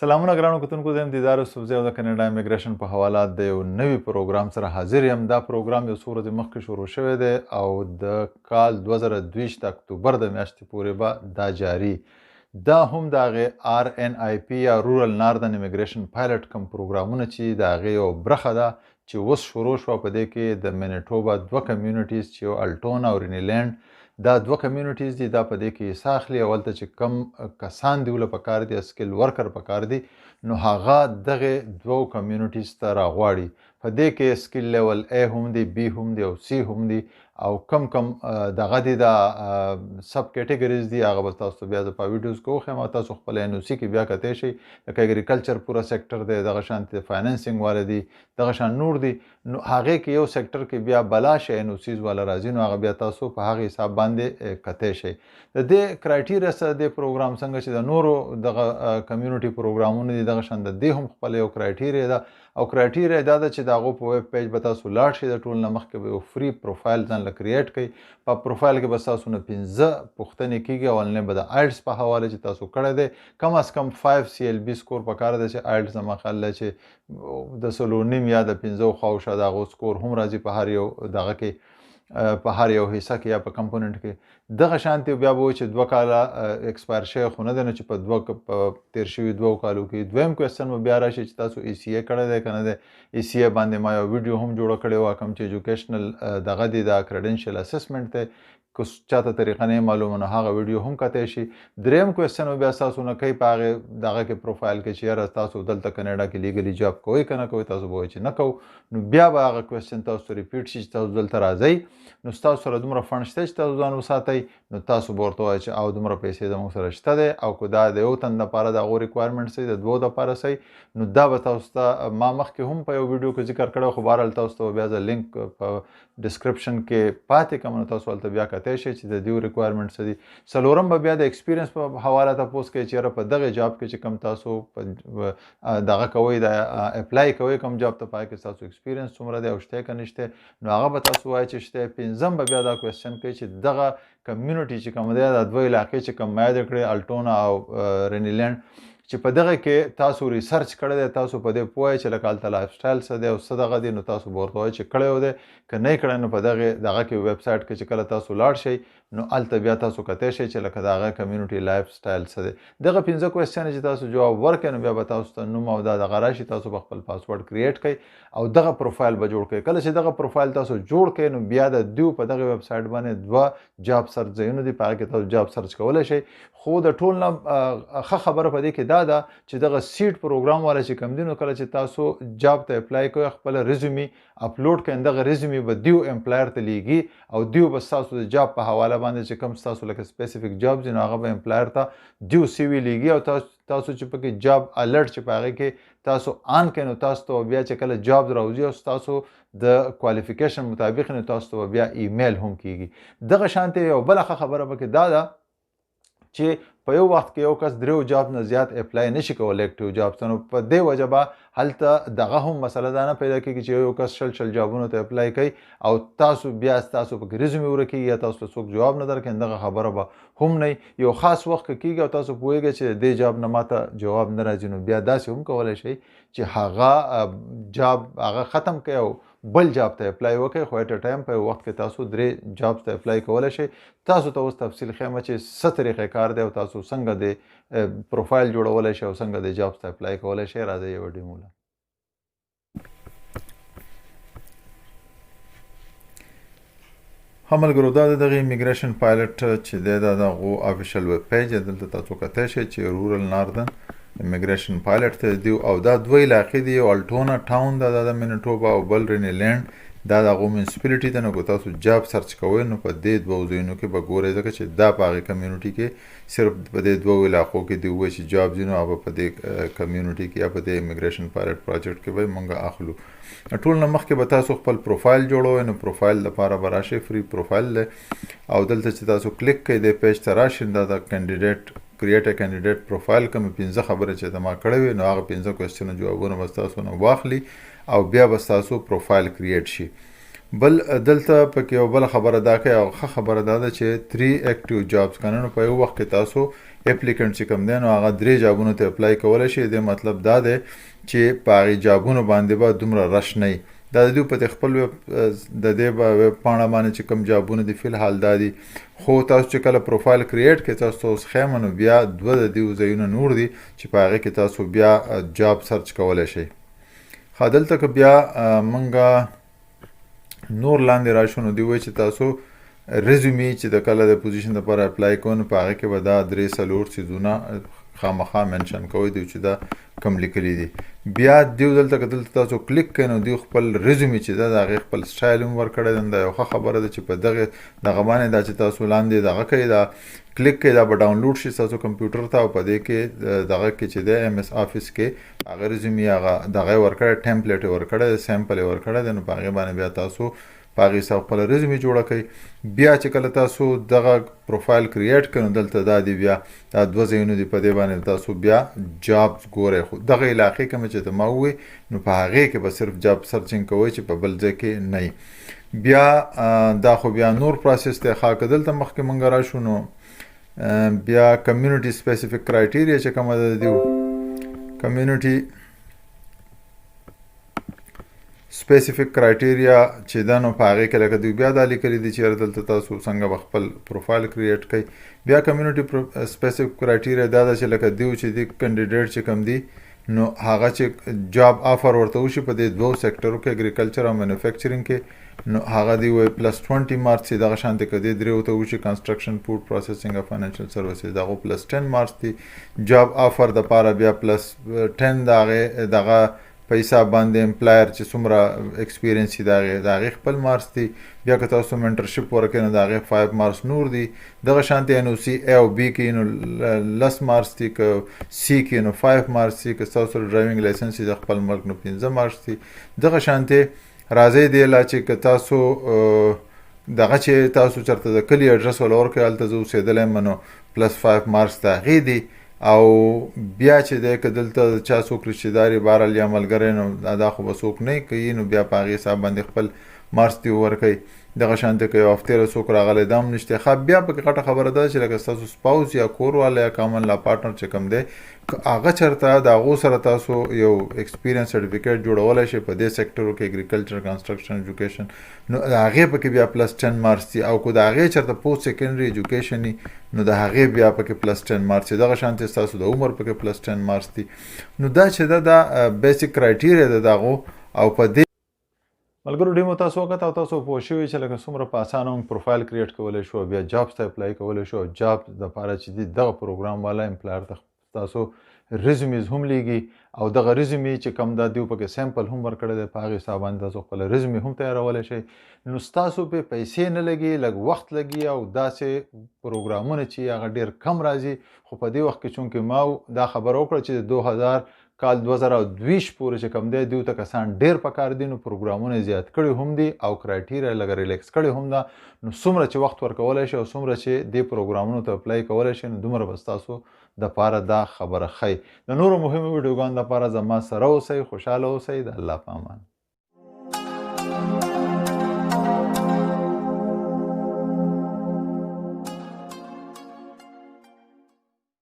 سلامونه ګرانو کتونکو، زه دیدار یوسفزی او د کاناډا امیګریشن په حواله د یو نوي پروګرام سره حاضر یم. دا پروګرام یو څو ورځې مخکې شروع شوی دی او د کال 2022 د اکتوبر د میاشتې پورې به دا جاري. دا هم د هغې RNIP یا رورل ناردن امیګریشن پایلټ کوم پروګرامونه چې د هغې یو برخه ده چې اوس شروع شوه. په دې کې د مینیټوبا 2 کمیونټیز چې یو الټونا او رینیلینډ دا 2 کمیونټیز دي، دا په دې کې حصه اخلي. اول ته چې کم کسان دی ول پکار دي، سکل ورکر پکار دي، نو هغه دغه 2 کمیونټیز ته راغواړي. په دې کې سکل لیول A هم دی، B هم دی او C هم دی او کم دغه دي د سب کیټګریز دي. هغه به تاسو بیا د په ویډیوز کې وښیم او تاسو خپل NOC کې بیا کتلی شئ. لکه اګریکلچر پوره سیکټر دی، دغه شانتې فاینانسینګ والا دي، دغه شان نور دي. نو هغې کې یو سیکټر کې بیا بلا شي NOCs والا راځي، نو هغه بیا تاسو په هغه حساب باندې کتی شئ. د دې کرایټیریا سره د پروګرام څنګه چې د نورو دغه کمیونټي پروګرامونه دي، دغه شان د دې هم خپل یو کرایټیریا ده او کرایټیریا دا ده چې د هغو په ویب پیج به تاسو لاړ شئ. د ټول نه مخکې به یو فری پروفایل ځان له کریټ کړئ. په پروفایل کې به ستاسو نه 15 پوښتنې کېږي. اولنۍ به د آیلټس په حواله چې تاسو کړی دی، کم از کم 5 CLB سکور پکار دی چې آیلټس زما خیال دی چې د 3.5 یا د 15 خواوشا د هغو سکور هم راځي په هر یو دغه کې، په هر یو حصه کې یا په کمپوننټ کې. دغه شانتې بیا به وایي چې 2 کاله ایکسپایر شوی خو نه دی، نو چې په تیر شوي 2 کالو کې دویم کوېسچن به بیا راشي چې تاسو ECA کړی دی که نه دی. ECA باندې ما یو ویډیو هم جوړه کړې وه، کوم چې ایجوکیشنل دغه دی د کریډنشل اسسمنټ دی. که چاته طریقه نه معلومه نو هغه ویډیو هم کتی شي. دریم کوېسچن به بیا ستاسو نه کوي په هغې دغه کې پروفایل کې چې یاره تاسو دلته کاناډا کې لیګلي جاب کوئ که نه کوئ. تاسو به وایئ چې نه کوو، نو بیا به هغه کوېسچن تاسو ته ریپیټ شي چې تاسو دلته راځئ، نو ستاسو سره دومره فنډ شته چې تاسو ځان وساتئ. نو تاسو به ورته وایئ چې او دومره پیسې زموږ سره شته دی، او که دا د یو تن دپاره د هغو ریکوایرمنټ صحیح د 2 دپاره صحیح، نو دا به تاسو ته ما مخکې هم په یو ویډیو کې ذکر کړی، خو بهرحال تاسو ته بیا زه لینک په ډسکرپشن کې پاتې کوم، نو تاسو هلته بیا کتی شئ چې د دې ریکوایرمنټ څه دي. څلورم به بیا د ایکسپیرینس په حواله تپوس کوي چې یاره په دغه جاب کې چې کوم تاسو په دغه کوئ، د اپلای کوئ کوم جاب ته، پای کې ستاسو ایکسپیرینس څومره دی او شته که نشته، نو هغه به تاسو وایئ چې شته. پنځم به بیا دا کوېسچن کوي چې دغه کمیونټي چې کوم دی د 2 علاقې چې کوم ما یاد کړې الټونا او رینیلینډ، چې په دغه کې تاسو ریسرچ کړی دی، تاسو په دې پوهئ چې لکه هلته لایف سټایل څه دی او څه دغه دی، نو تاسو به ورته وایئ چې کړی دی. که نه یې کړی نو په دغه کې ویب سایټ کې چې کله تاسو لاړ شئ، نو هلته بیا تاسو کتی شئ چې لکه د هغه کمیونټي لایف سټایل څه دی. دغه 15 کوېسچن چې تاسو جواب ورکړئ، نو بیا به تاسو ته نوم او دا دغه راشي، تاسو به خپل پاسورډ کریټ کړئ او دغه پروفایل به جوړ کړئ. کله چې دغه پروفایل تاسو جوړ کړئ، نو بیا د دوی په دغه ویب سایټ باندې 2 جاب سرچ ځایونه دي، په هغه کې تاسو جاب سرچ کولی شئ. خو د ټول نه ښه خبره په دې کې دا ده چې دغه سیټ پروګرام والا چې کوم دي، نو کله چې تاسو جاب ته اپلای کوئ، خپل ریزیومي اپلوډ کړئ، دغه ریزیومي به دیو امپلایر ته لیږي او دیو به ستاسو د جاب په حواله باندې چې کوم ستاسو لکه سپیسیفیک جاب دي، نو هغه به امپلایر ته دیو CV لیږي او تاسو چې پکې جاب الرټ چې په هغې کې تاسو آن کړئ، نو تاسو ته بیا چې کله جاب راوځي او ستاسو د کوالیفیکیشن مطابق، نو تاسو ته بیا ایمیل هم کېږي. دغه شانتې یو بله ښه خبره پکې دا ده چې په یو وخت کې یو کس 3 جاب نه زیات اپلای نشي کولی اکټیو جاب ته، نو په دې وجه به هلته دغه هم مسله دا نه پیدا کېږي چې یو کس شل جابونو ته اپلای کوي او تاسو بیا ستاسو پکې ریزیومي ورکېږي یا تاسو ته څوک جواب نه درکوي. دغه خبره به هم نه یو خاص وخت کې کېږي او تاسو پوهېږئ چې د دې جاب نه ماته جواب نه راځي، نو بیا داسې هم کولی شئ چې هغه جاب هغه ختم کړئ او بل جاب ته اپلای وکړئ. خو ایټ ټایم په یو وخت کې تاسو 3 جاب ته اپلای کولی شئ. تاسو ته اوس تفصیل ښیم چې څه طریقې کار دی او تاسو څنګه د پروفایل جوړولی شئ او څنګه د جاب ته اپلای کولی شئ. راځئ یو ډیمو له ښه ملګرو، دا د دغه امیګریشن پایلټ چې دی دا د هغو افیشل ویب پیج دی. دلته تاسو کتی شئ چې رورل ناردن امیګریشن پایلټ ته دی او دا 2 علاقې دي، یو الټونا ټاون ده، دا د مینیټوبا، او بل رینیلینډ دا د هغو میونسپلټي ده. نو که تاسو جاب سرچ کوئ، نو په دې 2 ځایونو کې به ګورئ، ځکه چې دا په هغې کمیونټي کې صرف په دې 2 علاقو کې دی ووایي چې جاب ځي، نو هغه په دې کمیونټي کې یا په دې امیګریشن پایلټ پروجیکټ کې به موږ اخلو. ټول نه مخکې به تاسو خپل پروفایل جوړوئ، نو پروفایل لپاره به راشئ، فری پروفایل دی او دلته چې تاسو کلیک کوئ دې پیج ته راشئ، دا د کینډیډیټ کریټ ا کینډیډیټ پروفایل کوم 15 خبره چې ما کړې وي، نو هغه 15 کوېسچنو جوابونه به ستاسو نه واخلي او بیا به ستاسو پروفایل کریټ شي. بل دلته پکې یو بل خبره دا کوي او ښه خبره دا ده چې 3 اکټیو جابز کنه په یو وخت کې تاسو اپلیکانټ چې کوم دی نو هغه 3 جابونو ته اپلای کولی شئ. د مطلب دا دی چې په هغې جابونو باندې به دومره رش نه وي. دا د دوی په خپل د دې به ویب پاڼه باندې چې کوم جابونه دي فلحال دا دي. خو تاسو چې کله پروفایل کریټ کړئ تاسو اوس خیمه نو بیا 2 د دې ځایونه نور دي چې په هغې کې تاسو بیا جاب سرچ کولی شئ. ښه دلته که بیا موږ نور لاندې راشو نو دوی وایي چې تاسو رزومي چې د کله د پوزیشن لپاره اپلای کوو نو په هغې کې به دا 3-4 څیزونه خامخا منشن کوئ دوی چې دا کم لیکلي دي. بیا دیو دلته که دلته تاسو کلیک کوئ نو دوی خپل رزومي چې ده د هغې خپل سټایل هم ورکړی دی. دا یو ښه خبره ده چې په دغه باندې دا چې تاسو لاندې دغه کوئ دا کلیک کوئ دا به ډاونلوډ شي ستاسو کمپیوټر ته او په دې کې دغه کې چې دی MS آفیس کې هغه رزومي هغه دغه یې ورکړی ټمپلیټ یې ورکړی دی سیمپل یې ورکړی دی نو په هغې باندې بیا تاسو په هغې حساب خپله رزومي جوړه کوئ. بیا چې کله تاسو دغه پروفایل کریټ کړئ نو دلته دا دی بیا دا 2 ځایونه دي په دې باندې تاسو بیا جابز ګورئ. خو دغه علاقې کې مې چې ته ما ووایي نو په هغې کې به صرف جاب سرچینګ کوئ چې په بل ځای کې نه وي. بیا دا خو بیا نور پروسس دی. ښه که دلته مخکې موږ راشو نو بیا کمیونټي سپیسیفیک کرایټیریا چې کومه ده د دې کمیونټي سپیسیفیک کرایټیریا چې ده نو په هغې کې لکه دوی بیا دا لیکلي دي چې دلته تاسو څنګه به خپل پروفایل کریټ کوئ. بیا کمیونټي سپیسیفیک کرایټیریا دا ده چې لکه دوی چې دي کینډیډیټ چې کوم دي نو هغه چې جاب آفر ورته وشي په دې 2 سیکټرو کې اګریکلچر او مینوفیکچرینګ کې نو هغه دی وایي +20 مارکس دغه شانتې که دې 3 ورته وشي کنسټرکشن فوډ پروسیسینګ او فاینانشل سروسز دغه +10 مارکس دي. جاب آفر دپاره بیا +10 د هغې دغه په حساب باندې امپلایر چې څومره ایکسپیرینس وي د هغې خپل مارکس دي. بیا که تاسو منټرشپ ورکوئ نو د هغې 5 مارکس نور دي. دغه شانتې NOC A او B کې نو 10 مارکس دي که C کې نو 5 مارکس دي که ستاسو ډرایوینګ لایسنس وي د خپل ملک نو 15 مارکس دي. دغه شانتې راځئ دې لا چې که تاسو دغه چې تاسو چېرته د کلي اډرس وله ورکوئ هلته زه اوسېدلی یم نو +5 مارکس د هغې دي. او بیا چې دی که دلته چا څوک رشتهدار یې بهرحال یا ملګری نو دا خو به څوک نه کوي نو بیا په هغې حساب باندې خپل مارکس دې وورکوئ. دغه شانتې که یو هفتې له څوک راغلی دا هم نشته. ښه بیا پکې غټه خبره ده چې لکه ستاسو سپاوس یا کور والا یا کامن لا پارټنر چې کوم دی که هغه چېرته د هغو سره تاسو یو ایکسپیرینس سرټیفیکیټ جوړولی شئ په دې سیکټرو کې اګریکلچر کنسټرکشن ایجوکیشن نو د هغې پکې بیا +10 مارکس دي. او که د هغې چېرته پوسټ سیکنډري ایجوکیشن وي نو د هغې بیا پکې +10 مارکس دي. دغه شانتې ستاسو د عمر پکې +10 مارکس دي. نو دا چې ده دا بیسیک کرایټیریا ده د هغو. او په دې ملګرو ډیمو تاسو وکړه او تاسو پوه شوي چې لکه څومره په اسانه موږ پروفایل کریټ کولی شو بیا جابز ته اپلای کولی شو. جاب دپاره چې دي دغه پروګرام والا امپلایر ته تاسو رزومیز هم لیږي او دغه رزومي چې کوم دا دوی پکې سیمپل هم ورکړی دی په هغې حساب باندې تاسو خپله رزومي هم تیارولی شئ. نو ستاسو پې پیسې نه لګي لږ وخت لګي او داسې پروګرامونه چې هغه ډېر کم راځي. خو په دې وخت کې چونکې ما دا خبره وکړه چې د 2022 پورې چې کوم دی دوی ته کسان ډېر پکار دي نو پروګرامونه زیات کړي هم دي او کرایټیریا لږه ریلیکس کړې هم ده. نو څومره چې وخت ورکولی شي او څومره چې دې پروګرامونو ته اپلای کولی شي نو دومره به ستاسو دپاره دا خبره ښایي. د نورو مهمو ویډیوګانو دپاره زما سره اوسئ، خوشحاله اوسئ. د الله په امان.